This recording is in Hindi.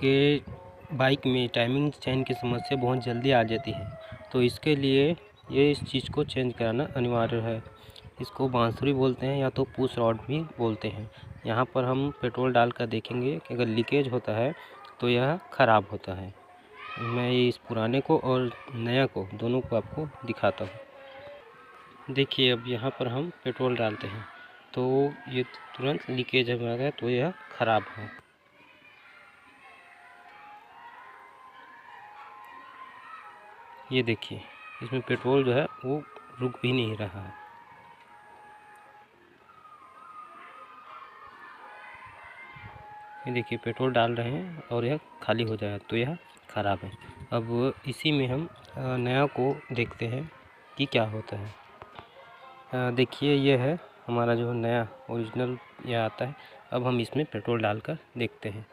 आपके बाइक में टाइमिंग चेन की समस्या बहुत जल्दी आ जाती है, तो इसके लिए ये इस चीज़ को चेंज कराना अनिवार्य है। इसको बांसुरी बोलते हैं या तो पुश रॉड भी बोलते हैं। यहाँ पर हम पेट्रोल डाल कर देखेंगे कि अगर लीकेज होता है तो यह ख़राब होता है। मैं इस पुराने को और नया को दोनों को आपको दिखाता हूँ। देखिए, अब यहाँ पर हम पेट्रोल डालते हैं तो ये तुरंत लीकेज हो गया, तो यह ख़राब है। ये देखिए, इसमें पेट्रोल जो है वो रुक भी नहीं रहा है। ये देखिए, पेट्रोल डाल रहे हैं और यह खाली हो जाएगा तो यह ख़राब है। अब इसी में हम नया को देखते हैं कि क्या होता है। देखिए, ये है हमारा जो नया ओरिजिनल यह आता है। अब हम इसमें पेट्रोल डालकर देखते हैं।